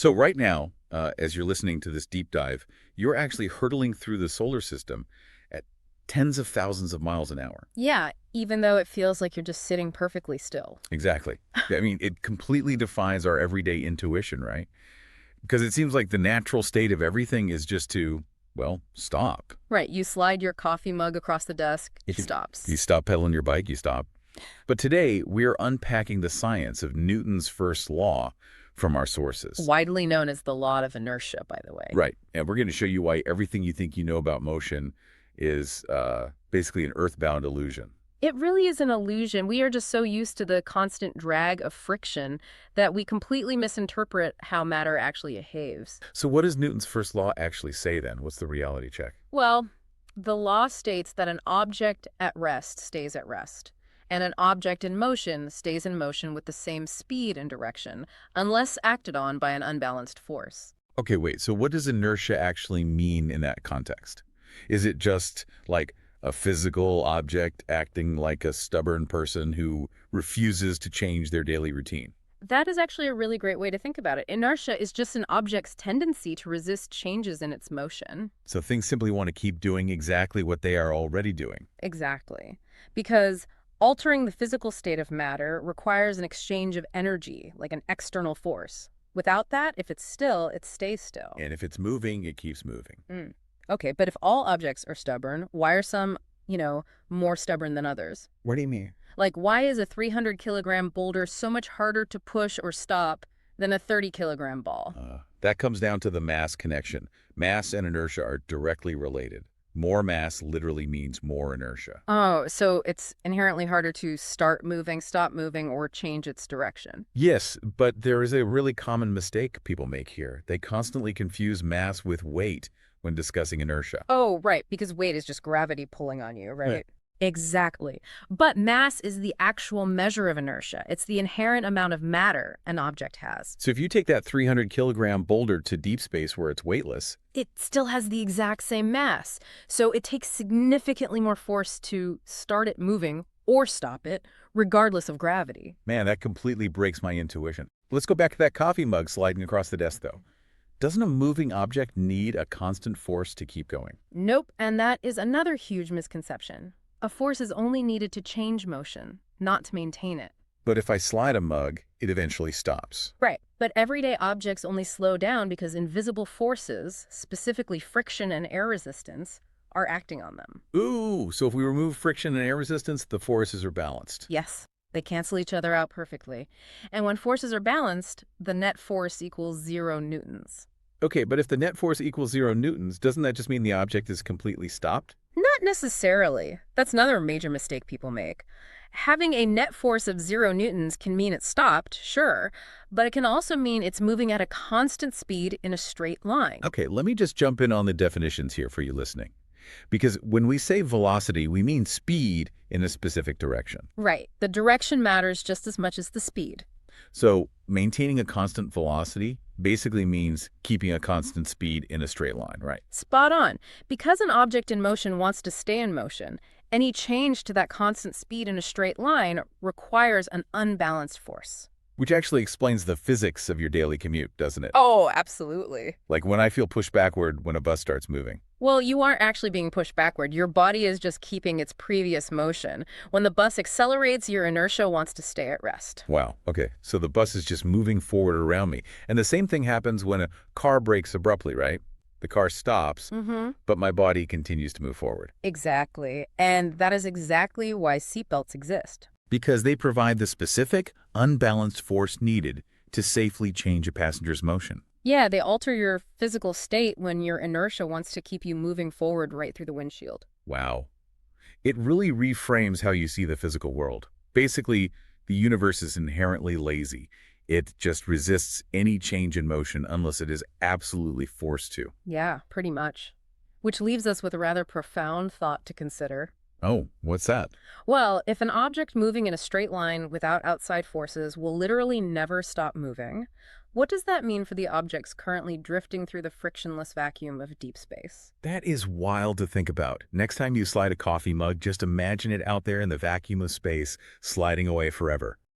So right now, as you're listening to this deep dive, you're actually hurtling through the solar system at tens of thousands of miles an hour. Yeah, even though it feels like you're just sitting perfectly still. Exactly. I mean, it completely defies our everyday intuition, right? Because it seems like the natural state of everything is just to, well, stop. Right, you slide your coffee mug across the desk, it You stops. stop pedaling your bike, you stop. But today, we're unpacking the science of Newton's first law from our sources. Widely known as the law of inertia, by the way. Right. And we're going to show you why everything you think you know about motion is basically an earthbound illusion. It really is an illusion. We are just so used to the constant drag of friction that we completely misinterpret how matter actually behaves. So what does Newton's first law actually say then? What's the reality check? Well, the law states that an object at rest stays at rest, and an object in motion stays in motion with the same speed and direction, unless acted on by an unbalanced force. Okay, wait. So what does inertia actually mean in that context? Is it just like a physical object acting like a stubborn person who refuses to change their daily routine? That is actually a really great way to think about it. Inertia is just an object's tendency to resist changes in its motion. So things simply want to keep doing exactly what they are already doing. Exactly. Because altering the physical state of matter requires an exchange of energy, like an external force. Without that, if it's still, it stays still. And if it's moving, it keeps moving. Mm. Okay, but if all objects are stubborn, why are some, more stubborn than others? What do you mean? Like, why is a 300-kilogram boulder so much harder to push or stop than a 30-kilogram ball? That comes down to the mass connection. Mass and inertia are directly related. More mass literally means more inertia. Oh, so it's inherently harder to start moving, stop moving, or change its direction. Yes, but there is a really common mistake people make here. They constantly confuse mass with weight when discussing inertia. Oh, right, because weight is just gravity pulling on you, Right. right? Exactly. But mass is the actual measure of inertia. It's the inherent amount of matter an object has. So if you take that 300-kilogram boulder to deep space where it's weightless, It still has the exact same mass. So it takes significantly more force to start it moving or stop it, regardless of gravity. man, that completely breaks my intuition. Let's go back to that coffee mug sliding across the desk, though. Doesn't a moving object need a constant force to keep going? Nope, and that is another huge misconception. A force is only needed to change motion, not to maintain it. But if I slide a mug, it eventually stops. Right, but everyday objects only slow down because invisible forces, specifically friction and air resistance, are acting on them. Ooh, so if we remove friction and air resistance, the forces are balanced. Yes, they cancel each other out perfectly. And when forces are balanced, the net force equals 0 newtons. Okay, but if the net force equals 0 newtons, doesn't that just mean the object is completely stopped? Not necessarily. That's another major mistake people make. Having a net force of 0 newtons can mean it's stopped, sure, but it can also mean it's moving at a constant speed in a straight line. Okay, let me just jump in on the definitions here for you listening. Because when we say velocity, we mean speed in a specific direction. Right, the direction matters just as much as the speed. So maintaining a constant velocity basically means keeping a constant speed in a straight line, right? Spot on. Because an object in motion wants to stay in motion, any change to that constant speed in a straight line requires an unbalanced force. Which actually explains the physics of your daily commute, doesn't it? Oh, absolutely. Like when I feel pushed backward when a bus starts moving. Well, you aren't actually being pushed backward. Your body is just keeping its previous motion. When the bus accelerates, your inertia wants to stay at rest. Wow, okay. So the bus is just moving forward around me. And the same thing happens when a car brakes abruptly, right? The car stops, but my body continues to move forward. Exactly. And that is exactly why seatbelts exist. Because they provide the specific, unbalanced force needed to safely change a passenger's motion. Yeah, they alter your physical state when your inertia wants to keep you moving forward right through the windshield. Wow. It really reframes how you see the physical world. Basically, the universe is inherently lazy. It just resists any change in motion unless it is absolutely forced to. Yeah, pretty much. Which leaves us with a rather profound thought to consider. Oh, what's that? Well, if an object moving in a straight line without outside forces will literally never stop moving, what does that mean for the objects currently drifting through the frictionless vacuum of deep space? That is wild to think about. Next time you slide a coffee mug, just imagine it out there in the vacuum of space, sliding away forever.